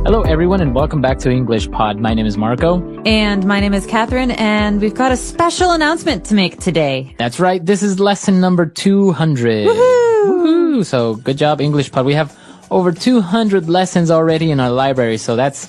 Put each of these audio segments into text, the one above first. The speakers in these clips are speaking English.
Hello, everyone, and welcome back to English Pod. My name is Marco. And my name is Catherine, and we've got a special announcement to make today. That's right. This is lesson number 200. Woohoo! Woohoo! So, good job, English Pod. We have over 200 lessons already in our library, so that's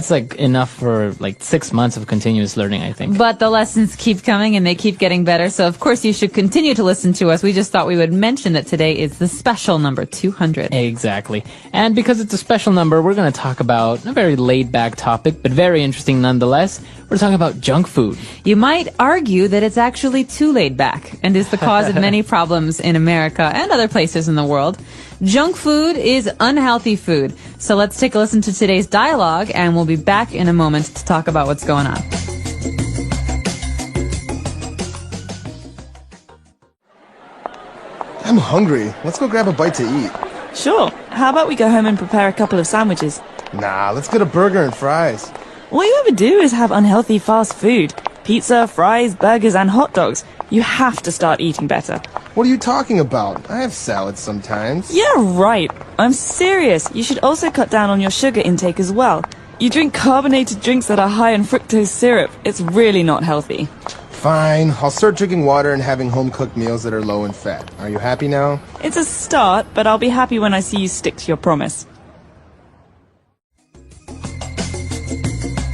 like enough for like 6 months of continuous learning, I think. But the lessons keep coming and they keep getting better. So of course you should continue to listen to us. We just thought we would mention that today is the special number 200. Exactly. And because it's a special number, we're going to talk about a very laid-back topic, but very interesting nonetheless. We're talking about junk food. You might argue that it's actually too laid back and is the cause of many problems in America and other places in the world. Junk food is unhealthy food. So let's take a listen to today's dialogue, and we'll be back in a moment to talk about what's going on. I'm hungry. Let's go grab a bite to eat. Sure. How about we go home and prepare a couple of sandwiches? Nah, let's get a burger and fries. All you ever do is have unhealthy fast food. Pizza, fries, burgers, and hot dogs. You have to start eating better. What are you talking about? I have salads sometimes. Yeah, right. I'm serious. You should also cut down on your sugar intake as well. You drink carbonated drinks that are high in fructose syrup. It's really not healthy. Fine. I'll start drinking water and having home-cooked meals that are low in fat. Are you happy now? It's a start, but I'll be happy when I see you stick to your promise.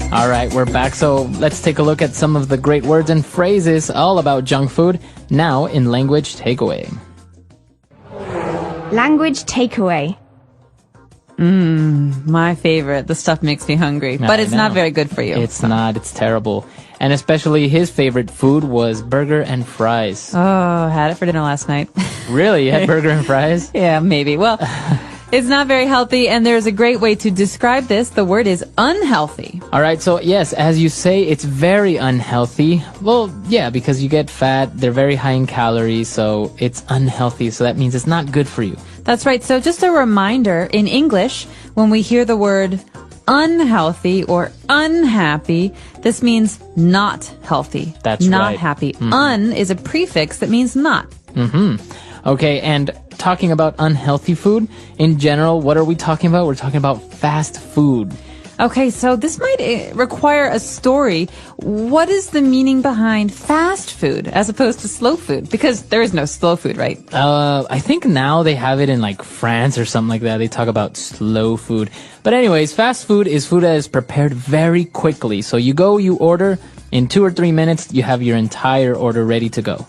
All right, we're back. So let's take a look at some of the great words and phrases all about junk food now in Language Takeaway. Language takeaway. My favorite. The stuff makes me hungry, but it's not very good for you. It's not. It's terrible. And especially his favorite food was burger and fries. Oh, had it for dinner last night. Really? You had burger and fries? Yeah, maybe. Well, it's not very healthy, and there's a great way to describe this. The word is unhealthy. All right, so yes, as you say, it's very unhealthy. Well, yeah, because you get fat, they're very high in calories, so it's unhealthy, so that means it's not good for you. That's right. So just a reminder, in English, when we hear the word unhealthy or unhappy, this means not healthy. That's not right. happy. Un is a prefix that means not. Okay, and talking about unhealthy food, in general, what are we talking about? We're talking about fast food. Okay, so this might require a story. What is the meaning behind fast food as opposed to slow food? Because there is no slow food, right? I think now they have it in like France or something like that. They talk about slow food. But anyways, fast food is food that is prepared very quickly. So you go, you order, in 2 or 3 minutes, you have your entire order ready to go.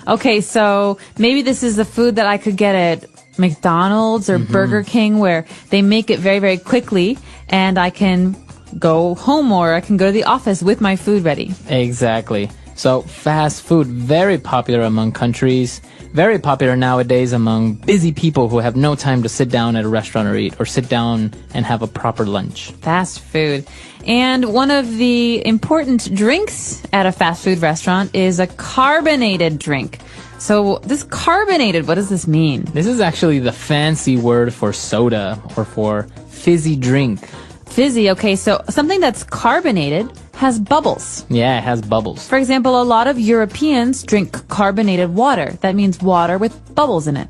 Okay, so maybe this is the food that I could get at McDonald's or Burger King, where they make it very, very quickly, and I can go home or I can go to the office with my food ready. Exactly. So fast food, very popular among countries, very popular nowadays among busy people who have no time to sit down at a restaurant or eat, or sit down and have a proper lunch. Fast food. And one of the important drinks at a fast food restaurant is a carbonated drink. So this carbonated, what does this mean? This is actually the fancy word for soda or for fizzy drink. Fizzy, okay, so something that's carbonated has bubbles. Yeah, it has bubbles. For example, a lot of Europeans drink carbonated water. That means water with bubbles in it.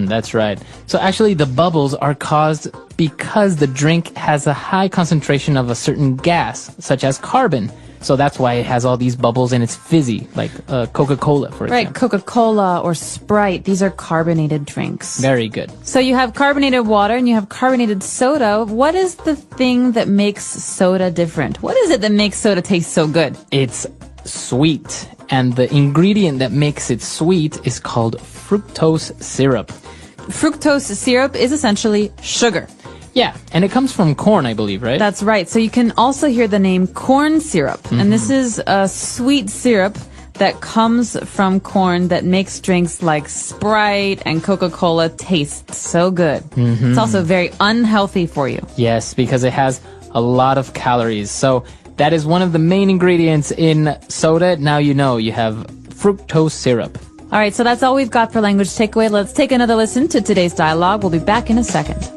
That's right. So actually the bubbles are caused because the drink has a high concentration of a certain gas, such as carbon. So that's why it has all these bubbles and it's fizzy, like Coca-Cola, for example. Right, Coca-Cola or Sprite, these are carbonated drinks. Very good. So you have carbonated water and you have carbonated soda. What is the thing that makes soda different? What is it that makes soda taste so good? It's sweet, and the ingredient that makes it sweet is called fructose syrup. Fructose syrup is essentially sugar. Yeah, and it comes from corn, I believe, right? That's right. So you can also hear the name corn syrup. And this is a sweet syrup that comes from corn that makes drinks like Sprite and Coca-Cola taste so good. It's also very unhealthy for you. Yes, because it has a lot of calories. So that is one of the main ingredients in soda. Now you know you have fructose syrup. All right, so that's all we've got for Language Takeaway. Let's take another listen to today's dialogue. We'll be back in a second.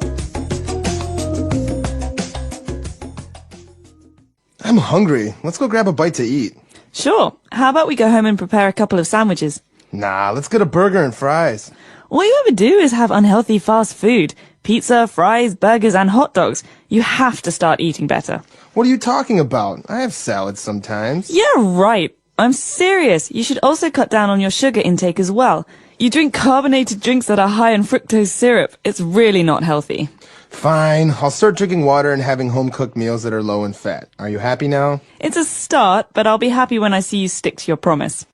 I'm hungry. Let's go grab a bite to eat. Sure. How about we go home and prepare a couple of sandwiches? Nah, let's get a burger and fries. All you ever do is have unhealthy fast food. pizza, fries, burgers, and hot dogs. You have to start eating better. What are you talking about? I have salads sometimes. Yeah, right. I'm serious. You should also cut down on your sugar intake as well. You drink carbonated drinks that are high in fructose syrup. It's really not healthy. Fine, I'll start drinking water and having home-cooked meals that are low in fat. Are you happy now? It's a start, but I'll be happy when I see you stick to your promise.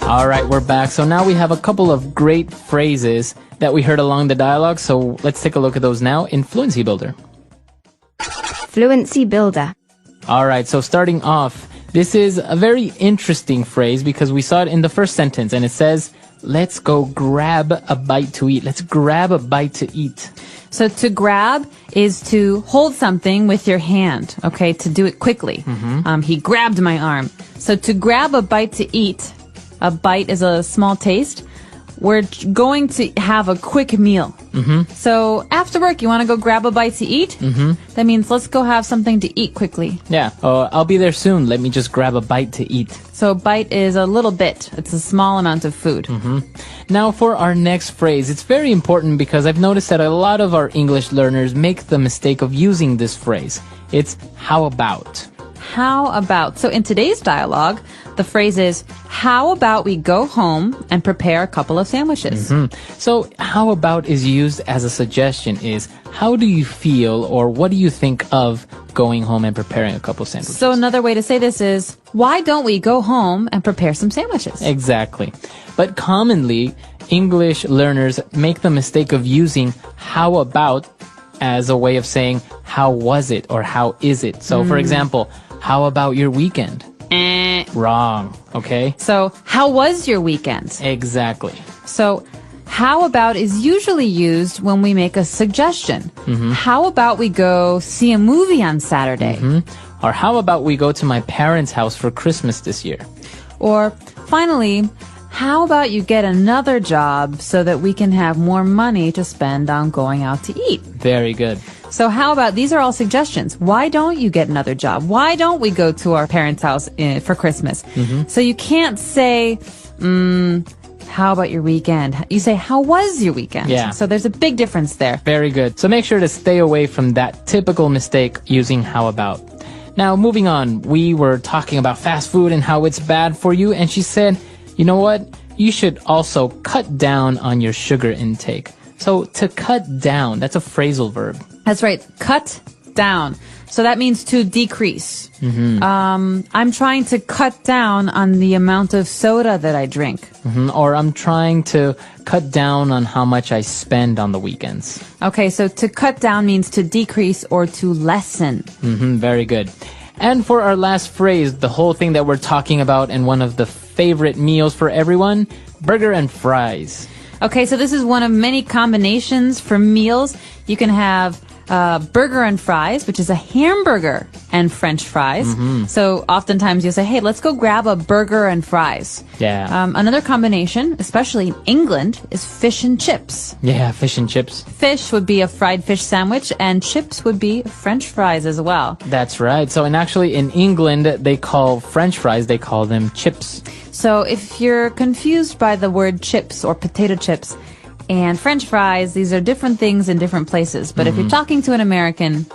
All right, we're back. So now we have a couple of great phrases that we heard along the dialogue. So let's take a look at those now in Fluency Builder. Fluency Builder. All right, so starting off, this is a very interesting phrase because we saw it in the first sentence and it says, let's go grab a bite to eat. Let's grab a bite to eat. So to grab is to hold something with your hand, okay, to do it quickly. He grabbed my arm. So to grab a bite to eat, a bite is a small taste. We're going to have a quick meal. So after work, you want to go grab a bite to eat? That means let's go have something to eat quickly. Yeah, I'll be there soon. Let me just grab a bite to eat. So a bite is a little bit. It's a small amount of food. Now for our next phrase, it's very important because I've noticed that a lot of our English learners make the mistake of using this phrase. It's how about. How about? So in today's dialogue, the phrase is, how about we go home and prepare a couple of sandwiches? So how about is used as a suggestion is, how do you feel or what do you think of going home and preparing a couple of sandwiches? So another way to say this is, why don't we go home and prepare some sandwiches? Exactly. But commonly, English learners make the mistake of using how about as a way of saying, how was it or how is it? So for example, how about your weekend? Wrong. Okay. So how was your weekend? Exactly. So how about is usually used when we make a suggestion. How about we go see a movie on Saturday? Or how about we go to my parents' house for Christmas this year? Or finally, how about you get another job so that we can have more money to spend on going out to eat? Very good. So how about, these are all suggestions. Why don't you get another job? Why don't we go to our parents' house for Christmas? So you can't say, how about your weekend? You say, how was your weekend? Yeah. So there's a big difference there. Very good. So make sure to stay away from that typical mistake using how about. Now, moving on, we were talking about fast food and how it's bad for you. And she said, you know what? You should also cut down on your sugar intake. So to cut down, that's a phrasal verb. That's right. Cut down. So that means to decrease. I'm trying to cut down on the amount of soda that I drink. Or I'm trying to cut down on how much I spend on the weekends. Okay, so to cut down means to decrease or to lessen. Very good. And for our last phrase, the whole thing that we're talking about and one of the favorite meals for everyone, burger and fries. Okay, so this is one of many combinations for meals. You can have burger and fries, which is a hamburger and French fries. So oftentimes you'll say, hey, let's go grab a burger and fries. Yeah. Another combination, especially in England, is fish and chips. Yeah, fish and chips. Fish would be a fried fish sandwich, and chips would be French fries as well. That's right. So, and actually in England, they call French fries, they call them chips. So if you're confused by the word chips or potato chips and French fries, these are different things in different places. But if you're talking to an American,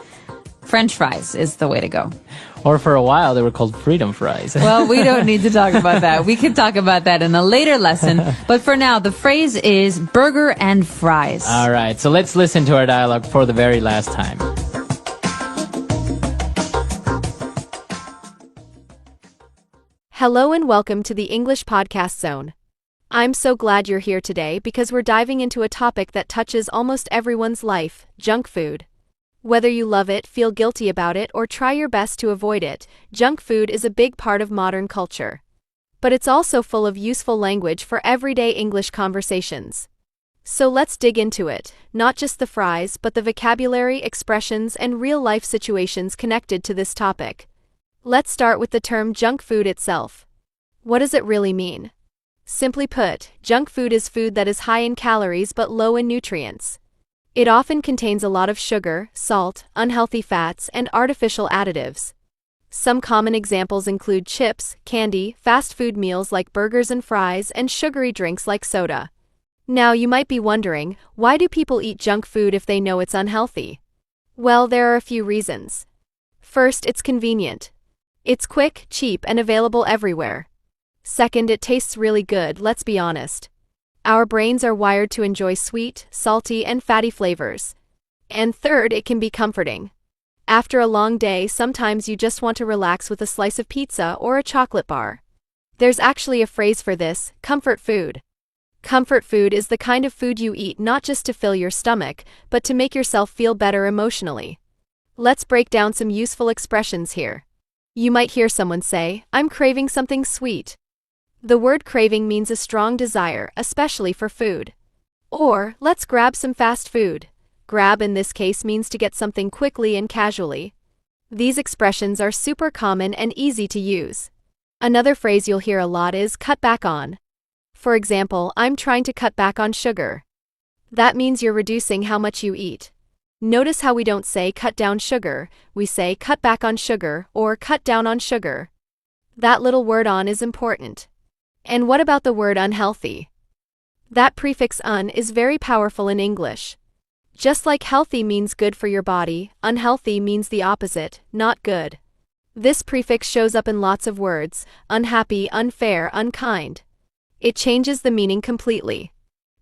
French fries is the way to go. Or for a while, they were called freedom fries. Well, we don't need to talk about that. We can talk about that in a later lesson. But for now, the phrase is burger and fries. All right. So let's listen to our dialogue for the very last time. Hello and welcome to the English Podcast Zone. I'm so glad you're here today because we're diving into a topic that touches almost everyone's life, junk food. Whether you love it, feel guilty about it, or try your best to avoid it, junk food is a big part of modern culture. But it's also full of useful language for everyday English conversations. So let's dig into it, not just the fries, but the vocabulary, expressions, and real-life situations connected to this topic. Let's start with the term junk food itself. What does it really mean? Simply put, junk food is food that is high in calories but low in nutrients. It often contains a lot of sugar, salt, unhealthy fats, and artificial additives. Some common examples include chips, candy, fast food meals like burgers and fries, and sugary drinks like soda. Now, you might be wondering, why do people eat junk food if they know it's unhealthy? Well, there are a few reasons. First, it's convenient. It's quick, cheap, and available everywhere. Second, it tastes really good, let's be honest. Our brains are wired to enjoy sweet, salty, and fatty flavors. And third, it can be comforting. After a long day, sometimes you just want to relax with a slice of pizza or a chocolate bar. There's actually a phrase for this: comfort food. Comfort food is the kind of food you eat not just to fill your stomach, but to make yourself feel better emotionally. Let's break down some useful expressions here. You might hear someone say, "I'm craving something sweet." The word craving means a strong desire, especially for food. Or, let's grab some fast food. Grab in this case means to get something quickly and casually. These expressions are super common and easy to use. Another phrase you'll hear a lot is cut back on. For example, I'm trying to cut back on sugar. That means you're reducing how much you eat. Notice how we don't say cut down sugar, we say cut back on sugar or cut down on sugar. That little word on is important. And what about the word unhealthy? That prefix un is very powerful in English. Just like healthy means good for your body, unhealthy means the opposite, not good. This prefix shows up in lots of words: unhappy, unfair, unkind. It changes the meaning completely.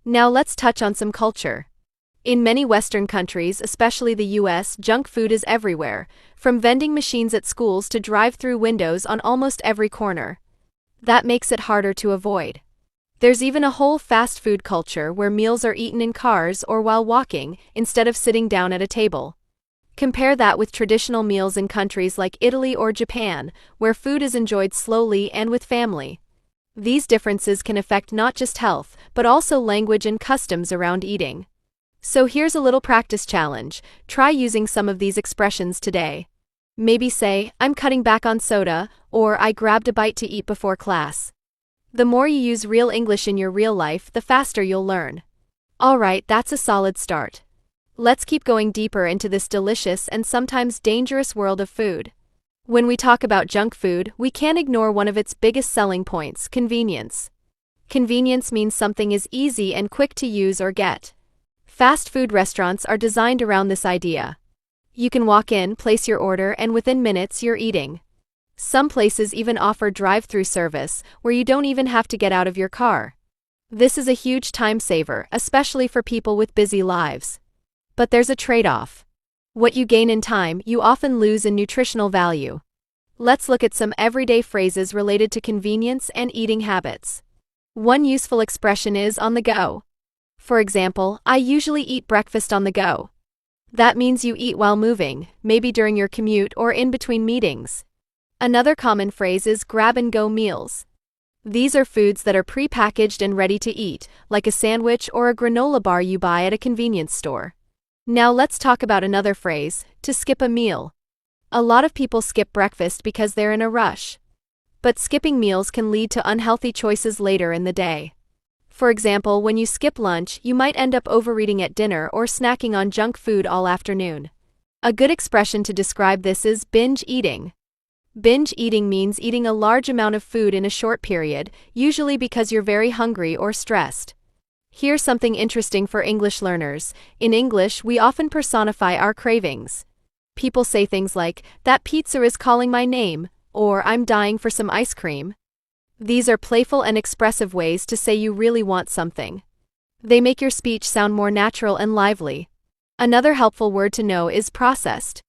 Now let's touch on some culture. In many Western countries, especially the US, junk food is everywhere, from vending machines at schools to drive-through windows on almost every corner. That makes it harder to avoid. There's even a whole fast food culture where meals are eaten in cars or while walking, instead of sitting down at a table. Compare that with traditional meals in countries like Italy or Japan, where food is enjoyed slowly and with family. These differences can affect not just health, but also language and customs around eating. So here's a little practice challenge. Try using some of these expressions today. Maybe say, "I'm cutting back on soda," or "I grabbed a bite to eat before class." The more you use real English in your real life, the faster you'll learn. Alright, that's a solid start. Let's keep going deeper into this delicious and sometimes dangerous world of food. When we talk about junk food, we can't ignore one of its biggest selling points: convenience. Convenience means something is easy and quick to use or get. Fast food restaurants are designed around this idea. You can walk in, place your order, and within minutes you're eating. Some places even offer drive-through service, where you don't even have to get out of your car. This is a huge time saver, especially for people with busy lives. But there's a trade-off. What you gain in time, you often lose in nutritional value. Let's look at some everyday phrases related to convenience and eating habits. One useful expression is on the go. For example, I usually eat breakfast on the go. That means you eat while moving, maybe during your commute or in between meetings. Another common phrase is grab-and-go meals. These are foods that are pre-packaged and ready to eat, like a sandwich or a granola bar you buy at a convenience store. Now let's talk about another phrase, to skip a meal. A lot of people skip breakfast because they're in a rush. But skipping meals can lead to unhealthy choices later in the day. For example, when you skip lunch, you might end up overeating at dinner or snacking on junk food all afternoon. A good expression to describe this is binge eating. Binge eating means eating a large amount of food in a short period, usually because you're very hungry or stressed. Here's something interesting for English learners. In English, we often personify our cravings. People say things like, "That pizza is calling my name," or "I'm dying for some ice cream." These are playful and expressive ways to say you really want something. They make your speech sound more natural and lively. Another helpful word to know is processed.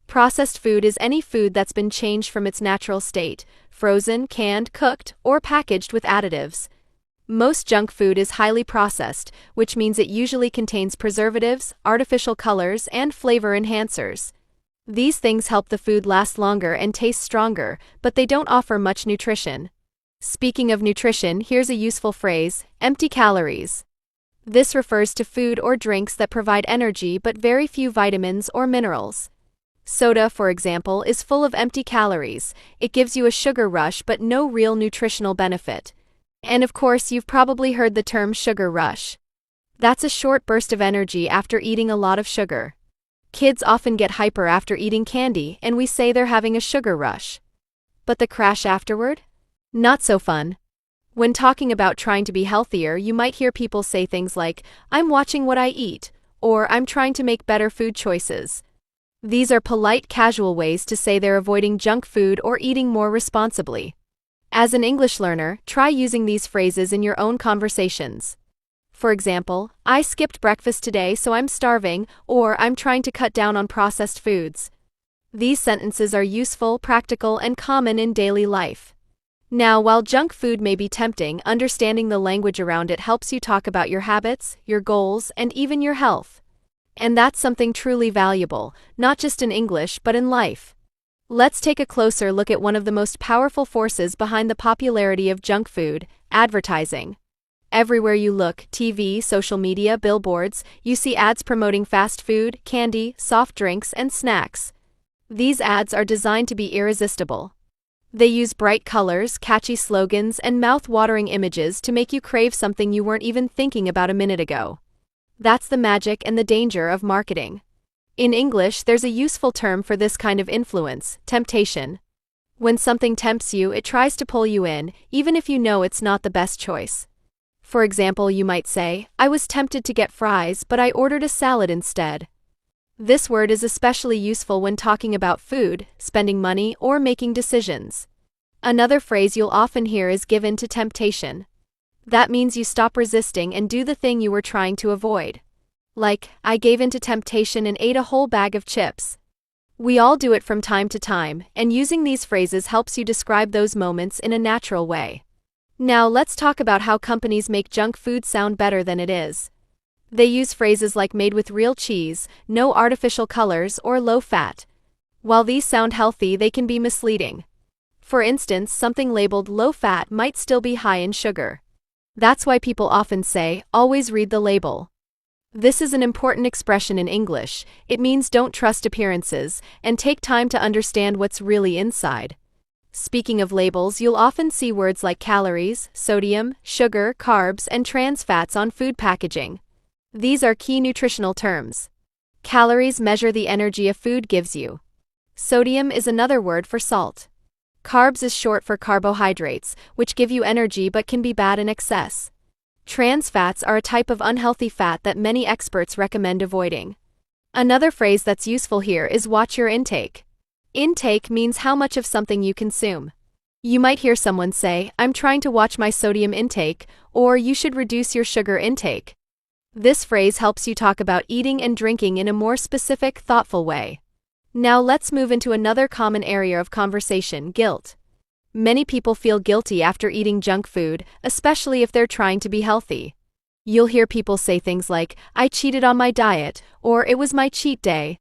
Processed food is any food that's been changed from its natural state, frozen, canned, cooked, or packaged with additives. Most junk food is highly processed, which means it usually contains preservatives, artificial colors, and flavor enhancers. These things help the food last longer and taste stronger, but they don't offer much nutrition. Speaking of nutrition, here's a useful phrase, empty calories. This refers to food or drinks that provide energy but very few vitamins or minerals. Soda, for example, is full of empty calories. It gives you a sugar rush but no real nutritional benefit. And of course, you've probably heard the term sugar rush. That's a short burst of energy after eating a lot of sugar. Kids often get hyper after eating candy, and we say they're having a sugar rush. But the crash afterward? Not so fun. When talking about trying to be healthier, you might hear people say things like, "I'm watching what I eat," or "I'm trying to make better food choices." These are polite, casual ways to say they're avoiding junk food or eating more responsibly. As an English learner, try using these phrases in your own conversations. For example, "I skipped breakfast today, so I'm starving," or "I'm trying to cut down on processed foods." These sentences are useful, practical, and common in daily life. Now, while junk food may be tempting, understanding the language around it helps you talk about your habits, your goals, and even your health. And that's something truly valuable, not just in English but in life. Let's take a closer look at one of the most powerful forces behind the popularity of junk food: advertising. Everywhere you look, TV, social media, billboards, you see ads promoting fast food, candy, soft drinks, and snacks. These ads are designed to be irresistible. They use bright colors, catchy slogans, and mouth-watering images to make you crave something you weren't even thinking about a minute ago. That's the magic and the danger of marketing. In English, there's a useful term for this kind of influence: temptation. When something tempts you, it tries to pull you in, even if you know it's not the best choice. For example, you might say, "I was tempted to get fries, but I ordered a salad instead." This word is especially useful when talking about food, spending money, or making decisions. Another phrase you'll often hear is "given to temptation." That means you stop resisting and do the thing you were trying to avoid. Like, "I gave in to temptation and ate a whole bag of chips." We all do it from time to time, and using these phrases helps you describe those moments in a natural way. Now let's talk about how companies make junk food sound better than it is. They use phrases like "made with real cheese," "no artificial colors," or "low fat." While these sound healthy, they can be misleading. For instance, something labeled low fat might still be high in sugar. That's why people often say, "always read the label." This is an important expression in English. It means don't trust appearances, and take time to understand what's really inside. Speaking of labels, you'll often see words like calories, sodium, sugar, carbs, and trans fats on food packaging. These are key nutritional terms. Calories measure the energy a food gives you. Sodium is another word for salt. Carbs is short for carbohydrates, which give you energy but can be bad in excess. Trans fats are a type of unhealthy fat that many experts recommend avoiding. Another phrase that's useful here is "watch your intake." Intake means how much of something you consume. You might hear someone say, "I'm trying to watch my sodium intake," or "you should reduce your sugar intake." This phrase helps you talk about eating and drinking in a more specific, thoughtful way. Now let's move into another common area of conversation: guilt. Many people feel guilty after eating junk food, especially if they're trying to be healthy. You'll hear people say things like, "I cheated on my diet," or "it was my cheat day."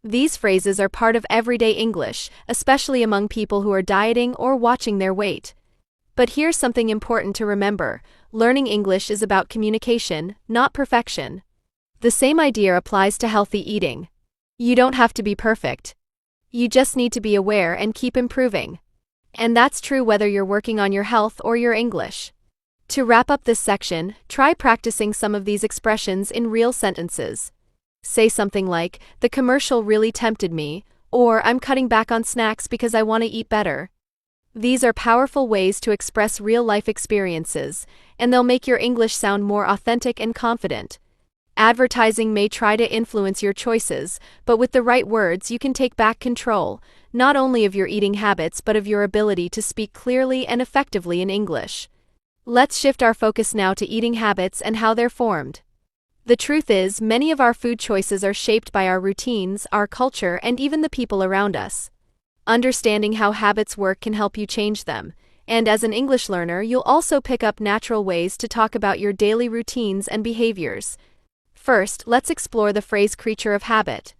These phrases are part of everyday English, especially among people who are dieting or watching their weight. But here's something important to remember: learning English is about communication, not perfection. The same idea applies to healthy eating. You don't have to be perfect. You just need to be aware and keep improving. And that's true whether you're working on your health or your English. To wrap up this section, try practicing some of these expressions in real sentences. Say something like, "The commercial really tempted me," or "I'm cutting back on snacks because I want to eat better." These are powerful ways to express real-life experiences, and they'll make your English sound more authentic and confident. Advertising may try to influence your choices, but with the right words, you can take back control, not only of your eating habits but of your ability to speak clearly and effectively in English. Let's shift our focus now to eating habits and how they're formed. The truth is, many of our food choices are shaped by our routines, our culture, and even the people around us. Understanding how habits work can help you change them, and as an English learner, you'll also pick up natural ways to talk about your daily routines and behaviors. First, let's explore the phrase "creature of habit."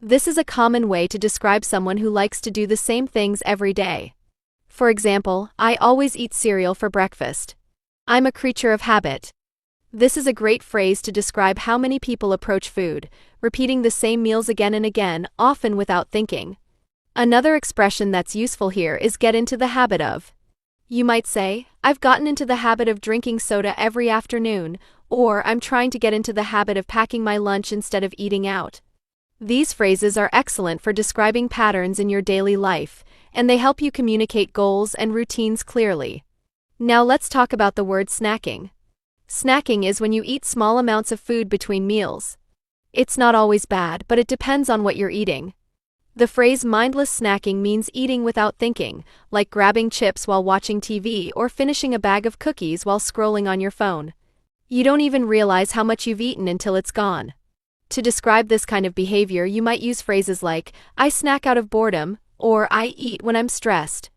This is a common way to describe someone who likes to do the same things every day. For example, "I always eat cereal for breakfast." "I'm a creature of habit." This is a great phrase to describe how many people approach food, repeating the same meals again and again, often without thinking. Another expression that's useful here is "get into the habit of." You might say, "I've gotten into the habit of drinking soda every afternoon," or "I'm trying to get into the habit of packing my lunch instead of eating out." These phrases are excellent for describing patterns in your daily life, and they help you communicate goals and routines clearly. Now let's talk about the word snacking. Snacking is when you eat small amounts of food between meals. It's not always bad, but it depends on what you're eating. The phrase mindless snacking means eating without thinking, like grabbing chips while watching TV or finishing a bag of cookies while scrolling on your phone. You don't even realize how much you've eaten until it's gone. To describe this kind of behavior, you might use phrases like, I snack out of boredom, or I eat when I'm stressed.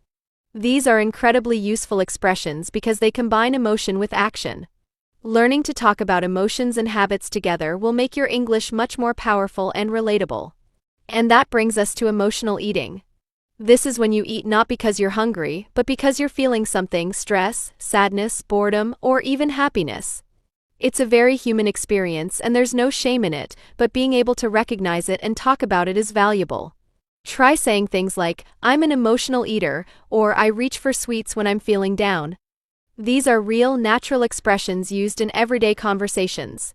These are incredibly useful expressions because they combine emotion with action. Learning to talk about emotions and habits together will make your English much more powerful and relatable. And that brings us to emotional eating. This is when you eat not because you're hungry, but because you're feeling something: stress, sadness, boredom, or even happiness. It's a very human experience and there's no shame in it, but being able to recognize it and talk about it is valuable. Try saying things like, I'm an emotional eater, or I reach for sweets when I'm feeling down. These are real, natural expressions used in everyday conversations.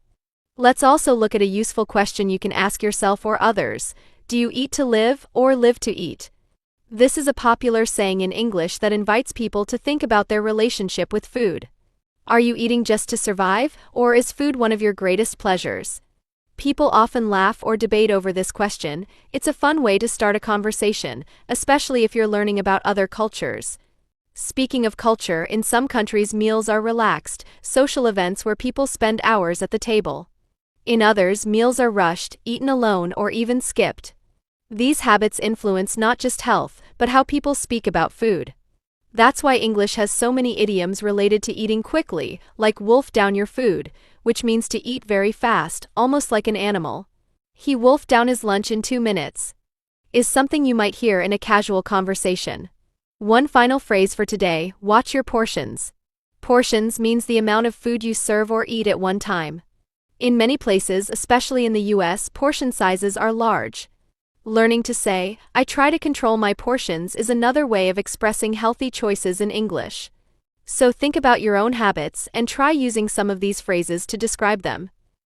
Let's also look at a useful question you can ask yourself or others. Do you eat to live or live to eat? This is a popular saying in English that invites people to think about their relationship with food. Are you eating just to survive, or is food one of your greatest pleasures? People often laugh or debate over this question. It's a fun way to start a conversation, especially if you're learning about other cultures. Speaking of culture, in some countries meals are relaxed, social events where people spend hours at the table. In others, meals are rushed, eaten alone, or even skipped. These habits influence not just health, but how people speak about food. That's why English has so many idioms related to eating quickly, like wolf down your food, which means to eat very fast, almost like an animal. He wolfed down his lunch in 2 minutes. Is something you might hear in a casual conversation. One final phrase for today: watch your portions. Portions means the amount of food you serve or eat at one time. In many places, especially in the US, portion sizes are large. Learning to say, I try to control my portions, is another way of expressing healthy choices in English. So think about your own habits and try using some of these phrases to describe them.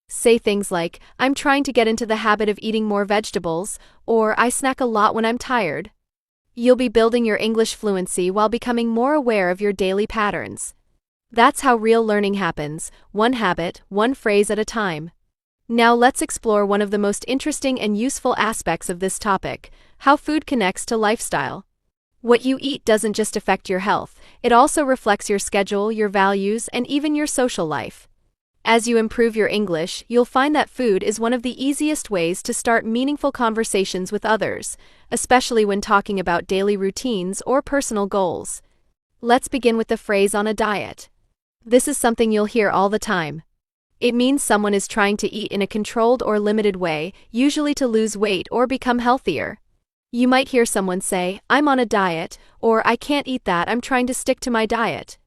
Say things like, I'm trying to get into the habit of eating more vegetables, or I snack a lot when I'm tired. You'll be building your English fluency while becoming more aware of your daily patterns. That's how real learning happens, one habit, one phrase at a time. Now let's explore one of the most interesting and useful aspects of this topic: how food connects to lifestyle. What you eat doesn't just affect your health, it also reflects your schedule, your values, and even your social life. As you improve your English, you'll find that food is one of the easiest ways to start meaningful conversations with others, especially when talking about daily routines or personal goals. Let's begin with the phrase on a diet. This is something you'll hear all the time. It means someone is trying to eat in a controlled or limited way, usually to lose weight or become healthier. You might hear someone say, I'm on a diet, or I can't eat that, I'm trying to stick to my diet.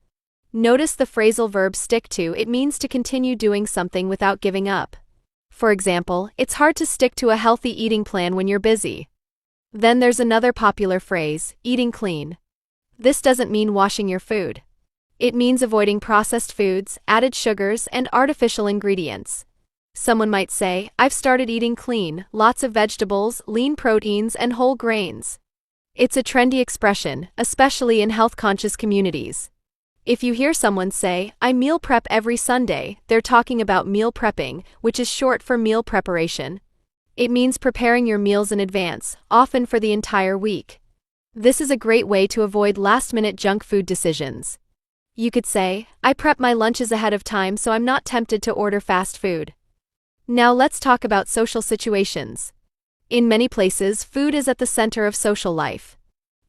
Notice the phrasal verb stick to. It means to continue doing something without giving up. For example, it's hard to stick to a healthy eating plan when you're busy. Then there's another popular phrase, eating clean. This doesn't mean washing your food. It means avoiding processed foods, added sugars, and artificial ingredients. Someone might say, I've started eating clean, lots of vegetables, lean proteins, and whole grains. It's a trendy expression, especially in health-conscious communities. If you hear someone say, I meal prep every Sunday, they're talking about meal prepping, which is short for meal preparation. It means preparing your meals in advance, often for the entire week. This is a great way to avoid last-minute junk food decisions. You could say, I prep my lunches ahead of time so I'm not tempted to order fast food. Now let's talk about social situations. In many places, food is at the center of social life.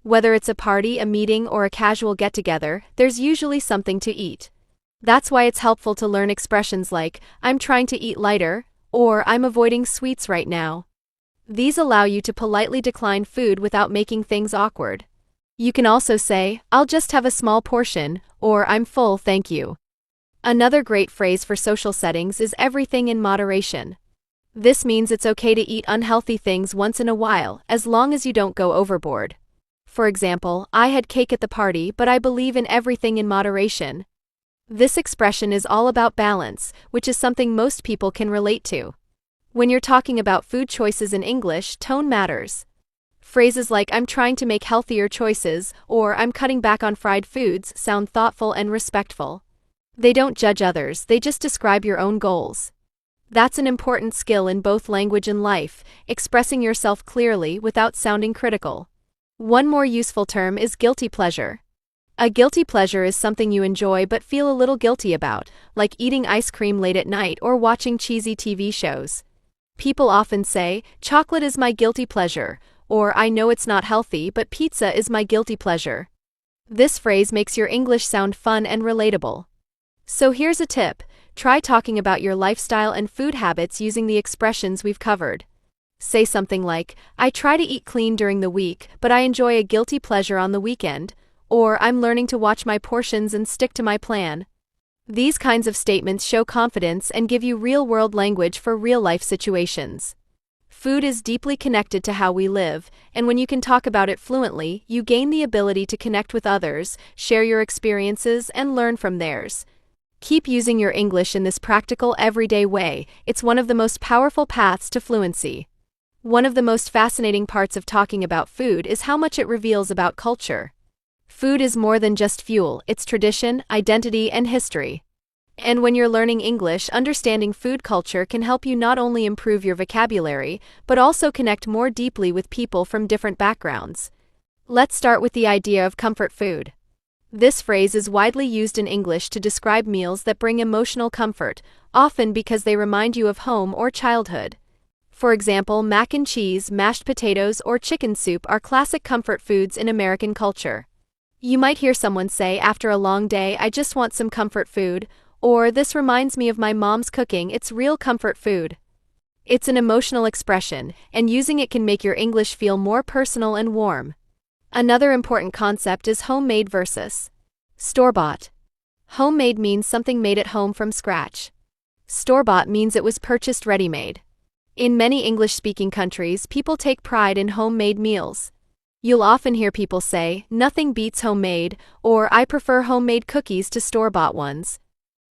Whether it's a party, a meeting, or a casual get-together, there's usually something to eat. That's why it's helpful to learn expressions like, I'm trying to eat lighter, or I'm avoiding sweets right now. These allow you to politely decline food without making things awkward. You can also say, I'll just have a small portion, or I'm full, thank you. Another great phrase for social settings is everything in moderation. This means it's okay to eat unhealthy things once in a while, as long as you don't go overboard. For example, I had cake at the party, but I believe in everything in moderation. This expression is all about balance, which is something most people can relate to. When you're talking about food choices in English, tone matters. Phrases like I'm trying to make healthier choices or I'm cutting back on fried foods sound thoughtful and respectful. They don't judge others, they just describe your own goals. That's an important skill in both language and life, expressing yourself clearly without sounding critical. One more useful term is guilty pleasure. A guilty pleasure is something you enjoy but feel a little guilty about, like eating ice cream late at night or watching cheesy TV shows. People often say, chocolate is my guilty pleasure, or I know it's not healthy but pizza is my guilty pleasure. This phrase makes your English sound fun and relatable. So here's a tip. Try talking about your lifestyle and food habits using the expressions we've covered. Say something like, I try to eat clean during the week, but I enjoy a guilty pleasure on the weekend, or I'm learning to watch my portions and stick to my plan. These kinds of statements show confidence and give you real-world language for real-life situations. Food is deeply connected to how we live, and when you can talk about it fluently, you gain the ability to connect with others, share your experiences, and learn from theirs. Keep using your English in this practical, everyday way. It's one of the most powerful paths to fluency. One of the most fascinating parts of talking about food is how much it reveals about culture. Food is more than just fuel, it's tradition, identity, and history. And when you're learning English, understanding food culture can help you not only improve your vocabulary, but also connect more deeply with people from different backgrounds. Let's start with the idea of comfort food. This phrase is widely used in English to describe meals that bring emotional comfort, often because they remind you of home or childhood. For example, mac and cheese, mashed potatoes, or chicken soup are classic comfort foods in American culture. You might hear someone say, after a long day, I just want some comfort food, or this reminds me of my mom's cooking, it's real comfort food. It's an emotional expression, and using it can make your English feel more personal and warm. Another important concept is homemade versus store-bought. Homemade means something made at home from scratch. Store-bought means it was purchased ready-made. In many English-speaking countries, people take pride in homemade meals. You'll often hear people say, nothing beats homemade, or I prefer homemade cookies to store-bought ones.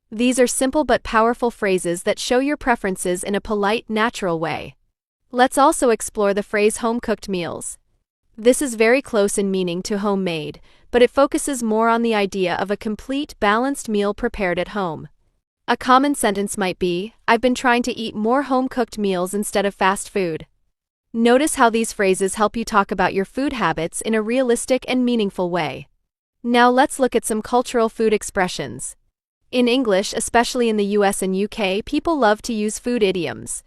These are simple but powerful phrases that show your preferences in a polite, natural way. Let's also explore the phrase home-cooked meals. This is very close in meaning to homemade, but it focuses more on the idea of a complete, balanced meal prepared at home. A common sentence might be, I've been trying to eat more home-cooked meals instead of fast food. Notice how these phrases help you talk about your food habits in a realistic and meaningful way. Now let's look at some cultural food expressions. In English, especially in the US and UK, people love to use food idioms.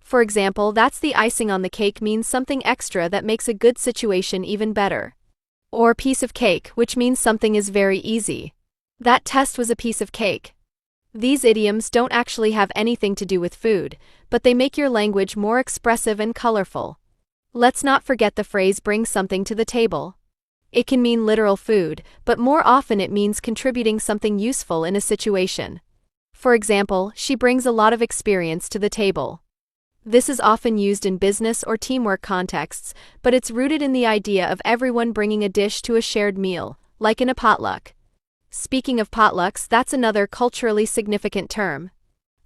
For example, that's the icing on the cake means something extra that makes a good situation even better. Or piece of cake, which means something is very easy. That test was a piece of cake. These idioms don't actually have anything to do with food, but they make your language more expressive and colorful. Let's not forget the phrase bring something to the table. It can mean literal food, but more often it means contributing something useful in a situation. For example, she brings a lot of experience to the table. This is often used in business or teamwork contexts, but it's rooted in the idea of everyone bringing a dish to a shared meal, like in a potluck. Speaking of potlucks, that's another culturally significant term.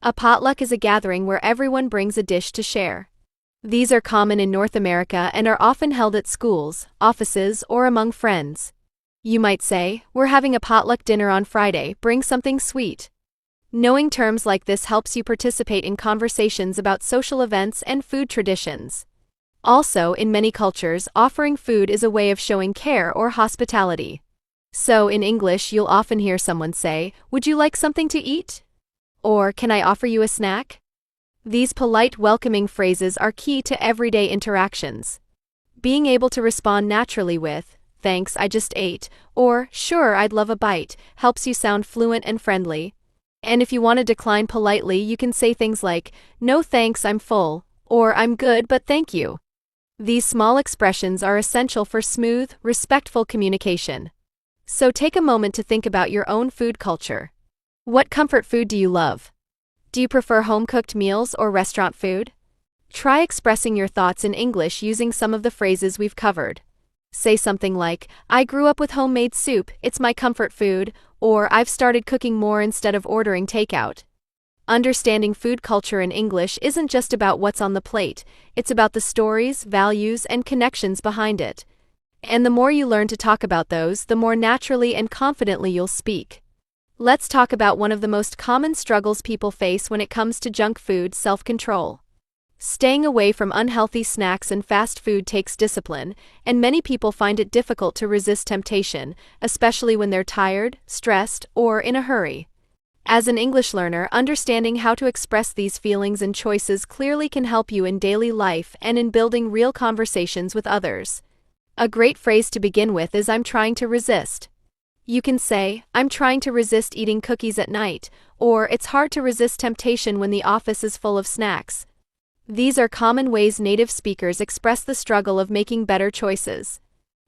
A potluck is a gathering where everyone brings a dish to share. These are common in North America and are often held at schools, offices, or among friends. You might say, we're having a potluck dinner on Friday, bring something sweet. Knowing terms like this helps you participate in conversations about social events and food traditions. Also, in many cultures, offering food is a way of showing care or hospitality. So, in English, you'll often hear someone say, would you like something to eat? Or, can I offer you a snack? These polite, welcoming phrases are key to everyday interactions. Being able to respond naturally with, thanks, I just ate, or, sure, I'd love a bite, helps you sound fluent and friendly. And if you want to decline politely, you can say things like, no thanks, I'm full, or I'm good but thank you. These small expressions are essential for smooth, respectful communication. So take a moment to think about your own food culture. What comfort food do you love? Do you prefer home-cooked meals or restaurant food? Try expressing your thoughts in English using some of the phrases we've covered. Say something like, I grew up with homemade soup, it's my comfort food, or I've started cooking more instead of ordering takeout. Understanding food culture in English isn't just about what's on the plate, it's about the stories, values, and connections behind it. And the more you learn to talk about those, the more naturally and confidently you'll speak. Let's talk about one of the most common struggles people face when it comes to junk food: self-control. Staying away from unhealthy snacks and fast food takes discipline, and many people find it difficult to resist temptation, especially when they're tired, stressed, or in a hurry. As an English learner, understanding how to express these feelings and choices clearly can help you in daily life and in building real conversations with others. A great phrase to begin with is "I'm trying to resist." You can say, "I'm trying to resist eating cookies at night," or "It's hard to resist temptation when the office is full of snacks." These are common ways native speakers express the struggle of making better choices.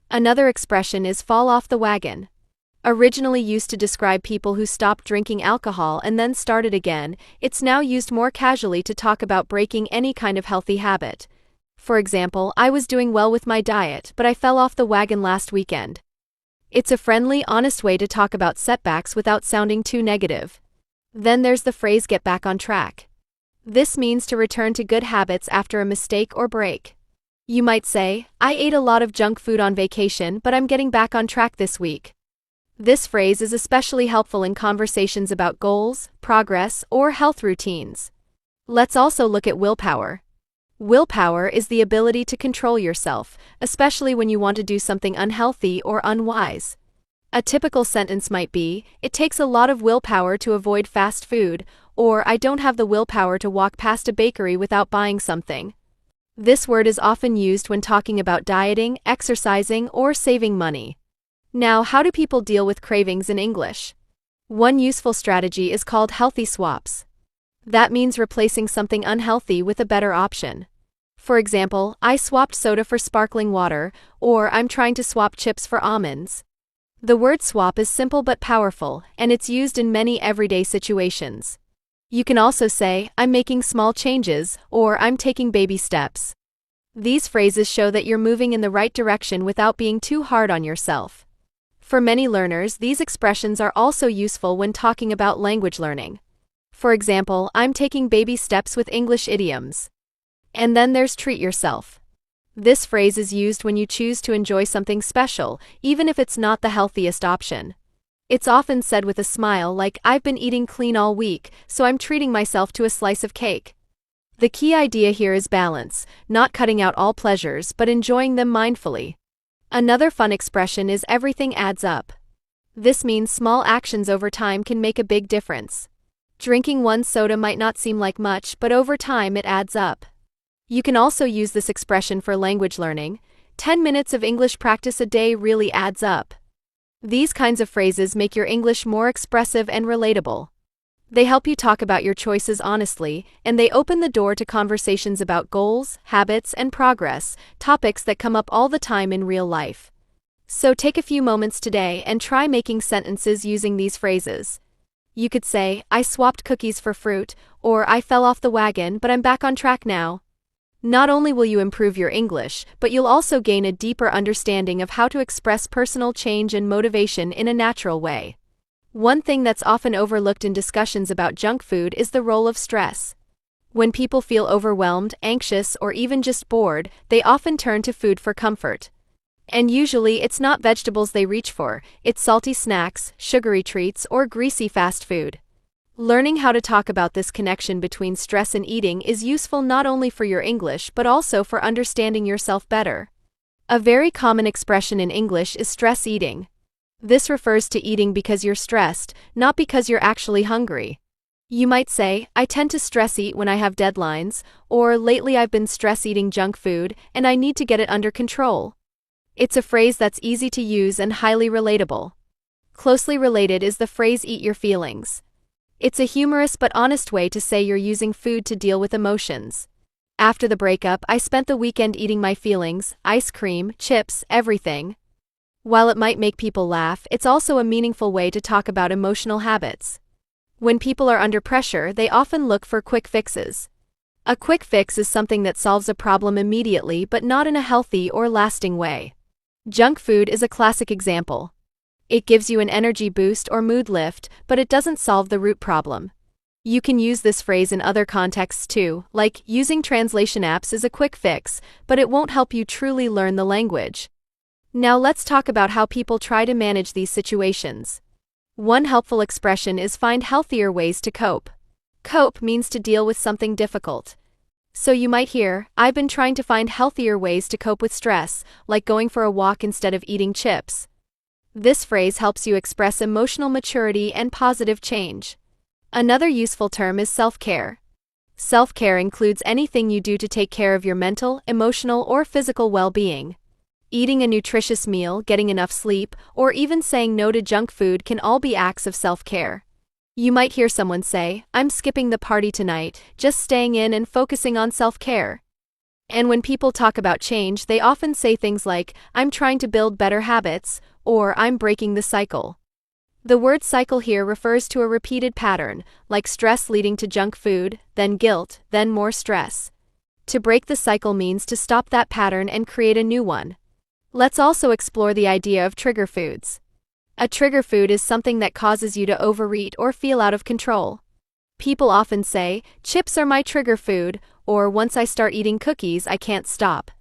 Another expression is "fall off the wagon." Originally used to describe people who stopped drinking alcohol and then started again, it's now used more casually to talk about breaking any kind of healthy habit. For example, "I was doing well with my diet, but I fell off the wagon last weekend." It's a friendly, honest way to talk about setbacks without sounding too negative. Then there's the phrase "get back on track." This means to return to good habits after a mistake or break. You might say, "I ate a lot of junk food on vacation, but I'm getting back on track this week." This phrase is especially helpful in conversations about goals, progress, or health routines. Let's also look at willpower. Willpower is the ability to control yourself, especially when you want to do something unhealthy or unwise. A typical sentence might be, "It takes a lot of willpower to avoid fast food," or "I don't have the willpower to walk past a bakery without buying something." This word is often used when talking about dieting, exercising, or saving money. Now, how do people deal with cravings in English? One useful strategy is called healthy swaps. That means replacing something unhealthy with a better option. For example, "I swapped soda for sparkling water," or "I'm trying to swap chips for almonds." The word swap is simple but powerful, and it's used in many everyday situations. You can also say, "I'm making small changes," or "I'm taking baby steps." These phrases show that you're moving in the right direction without being too hard on yourself. For many learners, these expressions are also useful when talking about language learning. For example, "I'm taking baby steps with English idioms." And then there's treat yourself. This phrase is used when you choose to enjoy something special, even if it's not the healthiest option. It's often said with a smile, like, "I've been eating clean all week, so I'm treating myself to a slice of cake." The key idea here is balance, not cutting out all pleasures but enjoying them mindfully. Another fun expression is "everything adds up." This means small actions over time can make a big difference. Drinking one soda might not seem like much, but over time it adds up. You can also use this expression for language learning. 10 minutes of English practice a day really adds up. These kinds of phrases make your English more expressive and relatable. They help you talk about your choices honestly, and they open the door to conversations about goals, habits, and progress, topics that come up all the time in real life. So take a few moments today and try making sentences using these phrases. You could say, "I swapped cookies for fruit," or "I fell off the wagon, but I'm back on track now." Not only will you improve your English, but you'll also gain a deeper understanding of how to express personal change and motivation in a natural way. One thing that's often overlooked in discussions about junk food is the role of stress. When people feel overwhelmed, anxious, or even just bored, they often turn to food for comfort. And usually it's not vegetables they reach for, it's salty snacks, sugary treats, or greasy fast food. Learning how to talk about this connection between stress and eating is useful not only for your English but also for understanding yourself better. A very common expression in English is stress eating. This refers to eating because you're stressed, not because you're actually hungry. You might say, "I tend to stress eat when I have deadlines," or "Lately I've been stress eating junk food, and I need to get it under control." It's a phrase that's easy to use and highly relatable. Closely related is the phrase "eat your feelings." It's a humorous but honest way to say you're using food to deal with emotions. "After the breakup, I spent the weekend eating my feelings, ice cream, chips, everything." While it might make people laugh, it's also a meaningful way to talk about emotional habits. When people are under pressure, they often look for quick fixes. A quick fix is something that solves a problem immediately but not in a healthy or lasting way. Junk food is a classic example. It gives you an energy boost or mood lift, but it doesn't solve the root problem. You can use this phrase in other contexts too, like using translation apps is a quick fix, but it won't help you truly learn the language. Now let's talk about how people try to manage these situations. One helpful expression is find healthier ways to cope. Cope means to deal with something difficult. So you might hear, I've been trying to find healthier ways to cope with stress, like going for a walk instead of eating chips. This phrase helps you express emotional maturity and positive change. Another useful term is self-care. Self-care includes anything you do to take care of your mental, emotional, or physical well-being. Eating a nutritious meal, getting enough sleep, or even saying no to junk food can all be acts of self-care. You might hear someone say, I'm skipping the party tonight, just staying in and focusing on self-care. And when people talk about change, they often say things like, I'm trying to build better habits, or I'm breaking the cycle. The word cycle here refers to a repeated pattern, like stress leading to junk food, then guilt, then more stress. To break the cycle means to stop that pattern and create a new one. Let's also explore the idea of trigger foods. A trigger food is something that causes you to overeat or feel out of control. People often say, chips are my trigger food, or once I start eating cookies, I can't stop.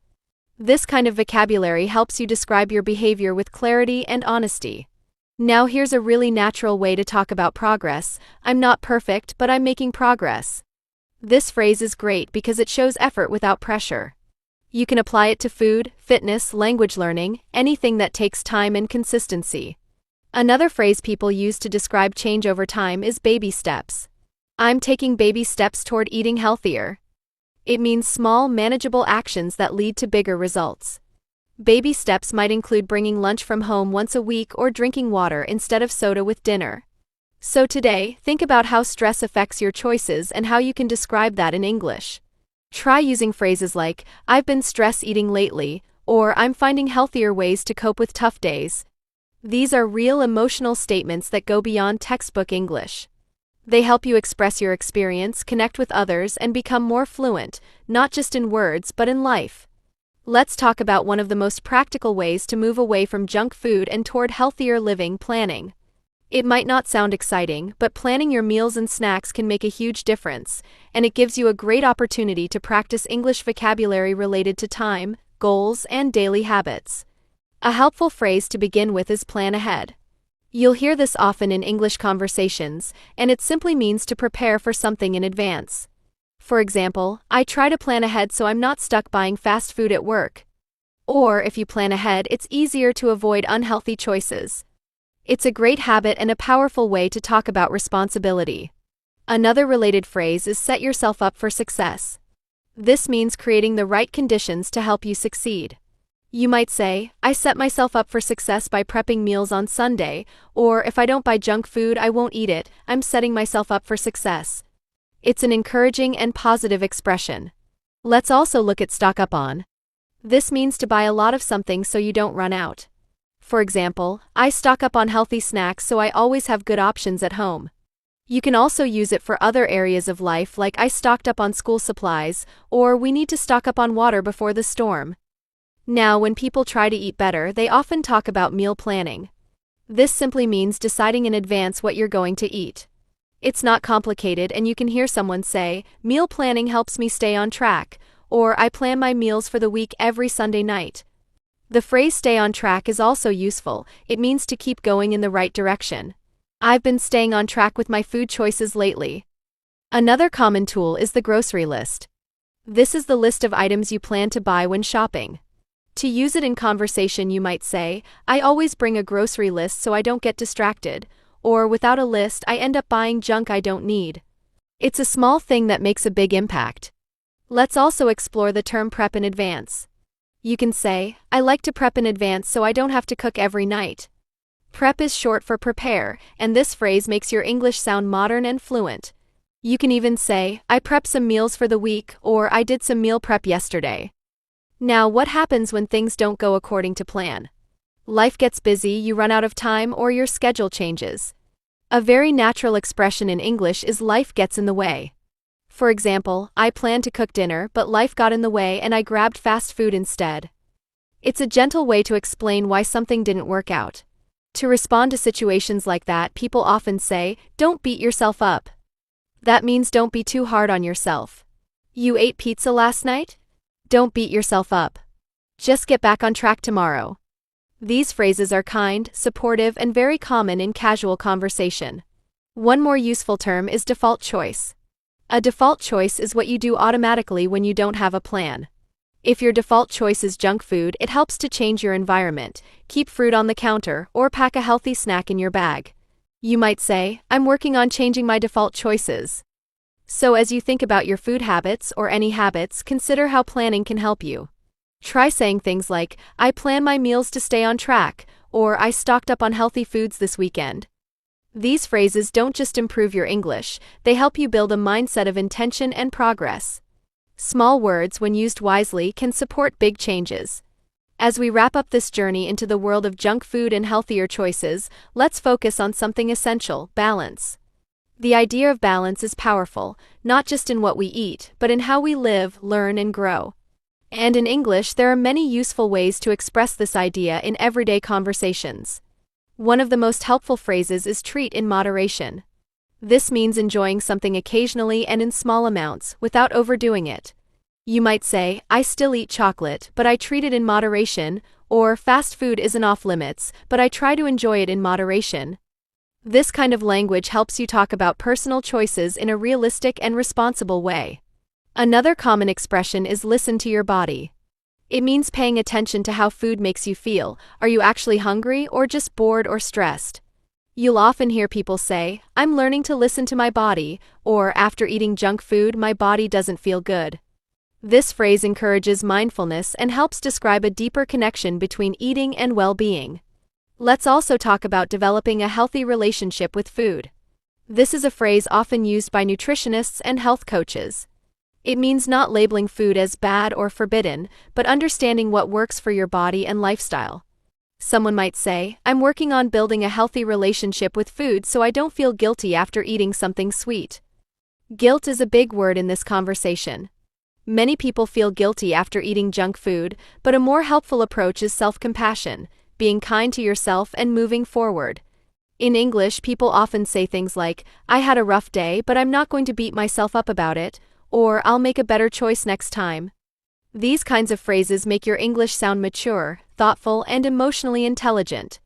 This kind of vocabulary helps you describe your behavior with clarity and honesty. Now here's a really natural way to talk about progress. I'm not perfect, but I'm making progress. This phrase is great because it shows effort without pressure. You can apply it to food, fitness, language learning, anything that takes time and consistency. Another phrase people use to describe change over time is baby steps. I'm taking baby steps toward eating healthier. It means small, manageable actions that lead to bigger results. Baby steps might include bringing lunch from home once a week or drinking water instead of soda with dinner. So today, think about how stress affects your choices and how you can describe that in English. Try using phrases like, I've been stress eating lately, or I'm finding healthier ways to cope with tough days. These are real emotional statements that go beyond textbook English. They help you express your experience, connect with others, and become more fluent, not just in words but in life. Let's talk about one of the most practical ways to move away from junk food and toward healthier living: planning. It might not sound exciting, but planning your meals and snacks can make a huge difference, and it gives you a great opportunity to practice English vocabulary related to time, goals, and daily habits. A helpful phrase to begin with is plan ahead. You'll hear this often in English conversations, and it simply means to prepare for something in advance. For example, I try to plan ahead so I'm not stuck buying fast food at work. Or if you plan ahead, it's easier to avoid unhealthy choices. It's a great habit and a powerful way to talk about responsibility. Another related phrase is set yourself up for success. This means creating the right conditions to help you succeed. You might say, I set myself up for success by prepping meals on Sunday, or if I don't buy junk food, I won't eat it. I'm setting myself up for success. It's an encouraging and positive expression. Let's also look at stock up on. This means to buy a lot of something so you don't run out. For example, I stock up on healthy snacks so I always have good options at home. You can also use it for other areas of life, like I stocked up on school supplies, or we need to stock up on water before the storm. Now, when people try to eat better, they often talk about meal planning. This simply means deciding in advance what you're going to eat. It's not complicated, and you can hear someone say, meal planning helps me stay on track, or I plan my meals for the week every Sunday night. The phrase stay on track is also useful. It means to keep going in the right direction. I've been staying on track with my food choices lately. Another common tool is the grocery list. This is the list of items you plan to buy when shopping. To use it in conversation, you might say, I always bring a grocery list so I don't get distracted, or without a list, I end up buying junk I don't need. It's a small thing that makes a big impact. Let's also explore the term prep in advance. You can say, I like to prep in advance so I don't have to cook every night. Prep is short for prepare, and this phrase makes your English sound modern and fluent. You can even say, I prepped some meals for the week, or I did some meal prep yesterday. Now, what happens when things don't go according to plan? Life gets busy, you run out of time, or your schedule changes. A very natural expression in English is life gets in the way. For example, I planned to cook dinner, but life got in the way and I grabbed fast food instead. It's a gentle way to explain why something didn't work out. To respond to situations like that, people often say, don't beat yourself up. That means don't be too hard on yourself. You ate pizza last night? Don't beat yourself up. Just get back on track tomorrow. These phrases are kind, supportive, and very common in casual conversation. One more useful term is default choice. A default choice is what you do automatically when you don't have a plan. If your default choice is junk food, it helps to change your environment, keep fruit on the counter, or pack a healthy snack in your bag. You might say, I'm working on changing my default choices. So as you think about your food habits or any habits, consider how planning can help you. Try saying things like, I plan my meals to stay on track, or I stocked up on healthy foods this weekend. These phrases don't just improve your English, they help you build a mindset of intention and progress. Small words, when used wisely, can support big changes. As we wrap up this journey into the world of junk food and healthier choices, let's focus on something essential: balance. The idea of balance is powerful, not just in what we eat, but in how we live, learn, and grow. And in English, there are many useful ways to express this idea in everyday conversations. One of the most helpful phrases is treat in moderation. This means enjoying something occasionally and in small amounts, without overdoing it. You might say, I still eat chocolate, but I treat it in moderation, or fast food isn't off limits, but I try to enjoy it in moderation. This kind of language helps you talk about personal choices in a realistic and responsible way. Another common expression is listen to your body. It means paying attention to how food makes you feel. Are you actually hungry or just bored or stressed? You'll often hear people say, I'm learning to listen to my body, or after eating junk food, my body doesn't feel good. This phrase encourages mindfulness and helps describe a deeper connection between eating and well-being. Let's also talk about developing a healthy relationship with food. This is a phrase often used by nutritionists and health coaches. It means not labeling food as bad or forbidden, but understanding what works for your body and lifestyle. Someone might say, I'm working on building a healthy relationship with food so I don't feel guilty after eating something sweet. Guilt is a big word in this conversation. Many people feel guilty after eating junk food, but a more helpful approach is self-compassion, being kind to yourself and moving forward. In English, people often say things like, I had a rough day, but I'm not going to beat myself up about it, or I'll make a better choice next time. These kinds of phrases make your English sound mature, thoughtful, and emotionally intelligent.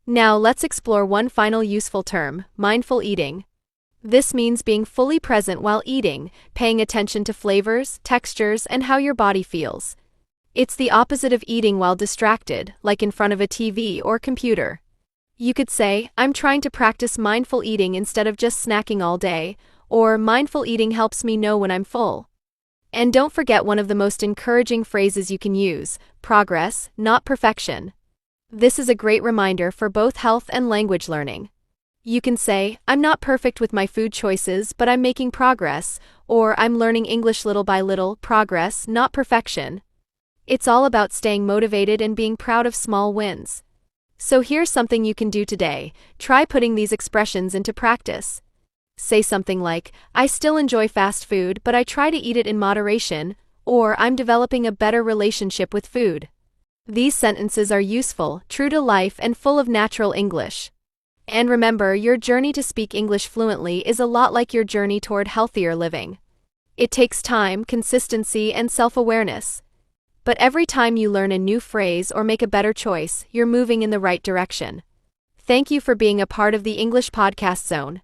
Now let's explore one final useful term: mindful eating. This means being fully present while eating, paying attention to flavors, textures, and how your body feels. It's the opposite of eating while distracted, like in front of a TV or computer. You could say, I'm trying to practice mindful eating instead of just snacking all day, or mindful eating helps me know when I'm full. And don't forget one of the most encouraging phrases you can use: progress, not perfection. This is a great reminder for both health and language learning. You can say, I'm not perfect with my food choices, but I'm making progress, or I'm learning English little by little. Progress, not perfection. It's all about staying motivated and being proud of small wins. So here's something you can do today. Try putting these expressions into practice. Say something like, I still enjoy fast food, but I try to eat it in moderation, or I'm developing a better relationship with food. These sentences are useful, true to life, and full of natural English. And remember, your journey to speak English fluently is a lot like your journey toward healthier living. It takes time, consistency, and self-awareness. But every time you learn a new phrase or make a better choice, you're moving in the right direction. Thank you for being a part of the English Podcast Zone.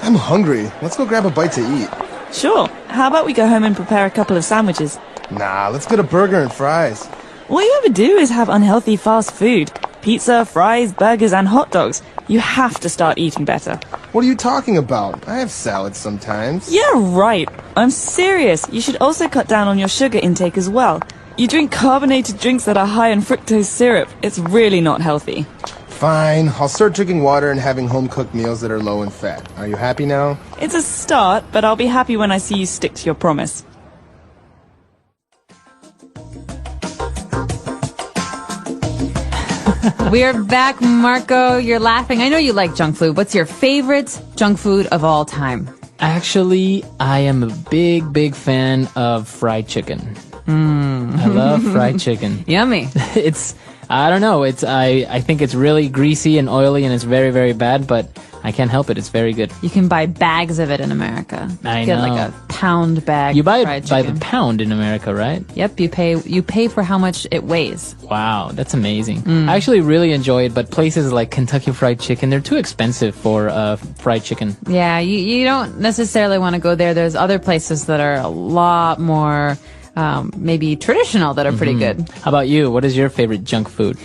I'm hungry. Let's go grab a bite to eat. Sure. How about we go home and prepare a couple of sandwiches? Nah, let's get a burger and fries. All you ever do is have unhealthy fast food. Pizza, fries, burgers, and hot dogs. You have to start eating better. What are you talking about? I have salads sometimes. Yeah, right. I'm serious. You should also cut down on your sugar intake as well. You drink carbonated drinks that are high in fructose syrup. It's really not healthy. Fine, I'll start drinking water and having home-cooked meals that are low in fat. Are you happy now? It's a start, but I'll be happy when I see you stick to your promise. We are back, Marco. You're laughing. I know you like junk food. What's your favorite junk food of all time? Actually, I am a big fan of fried chicken. I love fried chicken. Yummy. I don't know. I think it's really greasy and oily and it's very, very bad, but I can't help it. It's very good. You can buy bags of it in America. I Get know. like a pound bag. You buy of it fried by chicken. the pound in America, right? Yep, you pay for how much it weighs. Wow, that's amazing. I actually really enjoy it, but places like Kentucky Fried Chicken, they're too expensive for fried chicken. Yeah, you don't necessarily want to go there. There's other places that are a lot more maybe traditional that are pretty good. How about you? What is your favorite junk food?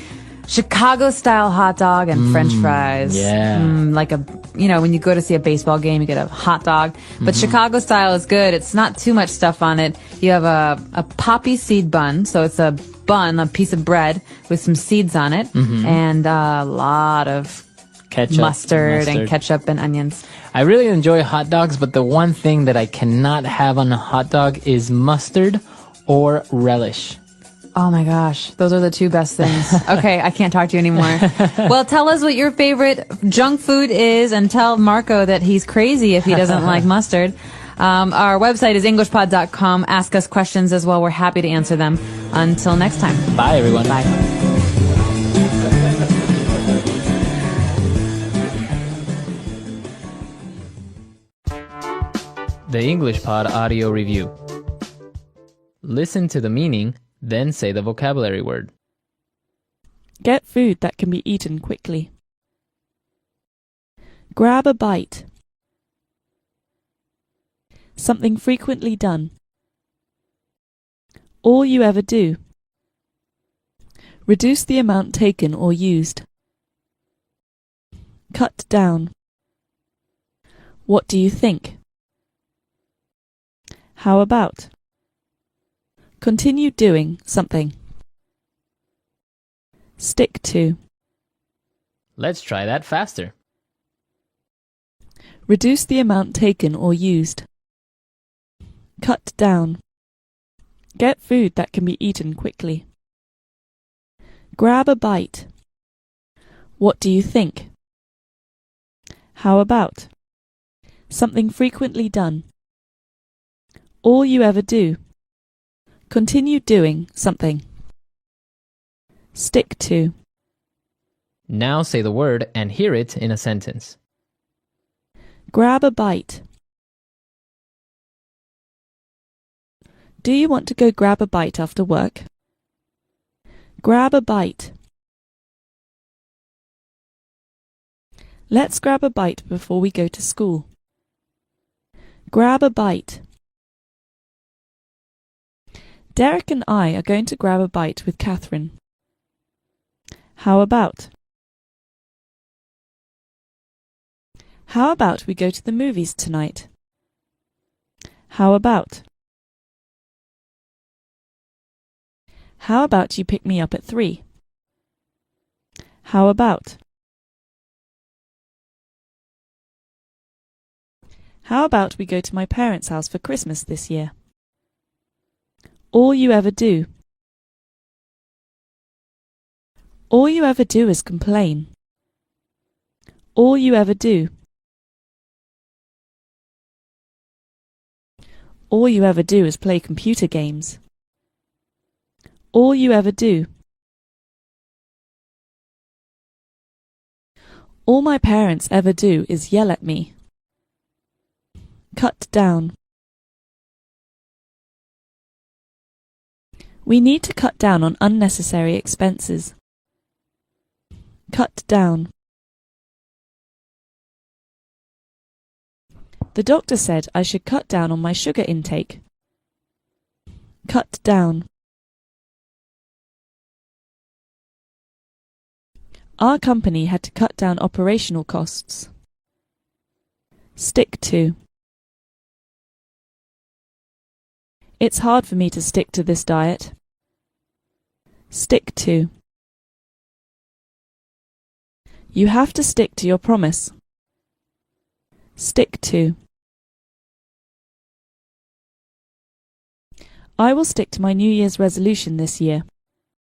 Chicago style hot dog and French fries. yeah. Like when you go to see a baseball game, you get a hot dog. But Chicago style is good. It's not too much stuff on it. You have a poppy seed bun. So it's a bun, a piece of bread with some seeds on it and a lot of Ketchup, mustard and ketchup and onions. I really enjoy hot dogs, but the one thing that I cannot have on a hot dog is mustard or relish. Oh my gosh, those are the two best things. Okay, I can't talk to you anymore. Well, tell us what your favorite junk food is and tell Marco that he's crazy if he doesn't like mustard. Our website is englishpod.com. Ask us questions as well. We're happy to answer them. Until next time. Bye, everyone. Bye. The English Pod Audio Review. Listen to the meaning, then say the vocabulary word. Get food that can be eaten quickly. Grab a bite. Something frequently done. All you ever do. Reduce the amount taken or used. Cut down. What do you think? How about? Continue doing something. Stick to. Let's try that faster. Reduce the amount taken or used. Cut down. Get food that can be eaten quickly. Grab a bite. What do you think? How about? Something frequently done. All you ever do. Continue doing something. Stick to. Now say the word and hear it in a sentence. Grab a bite. Do you want to go grab a bite after work? Grab a bite. Let's grab a bite before we go to school. Grab a bite. Derek and I are going to grab a bite with Catherine. How about? How about we go to the movies tonight? How about? How about you pick me up at 3? How about? How about we go to my parents' house for Christmas this year? All you ever do. All you ever do is complain. All you ever do. All you ever do is play computer games. All you ever do. All my parents ever do is yell at me. Cut down. We need to cut down on unnecessary expenses. Cut down. The doctor said I should cut down on my sugar intake. Cut down. Our company had to cut down operational costs. Stick to. It's hard for me to stick to this diet. Stick to. You have to stick to your promise. Stick to. I will stick to my New Year's resolution this year.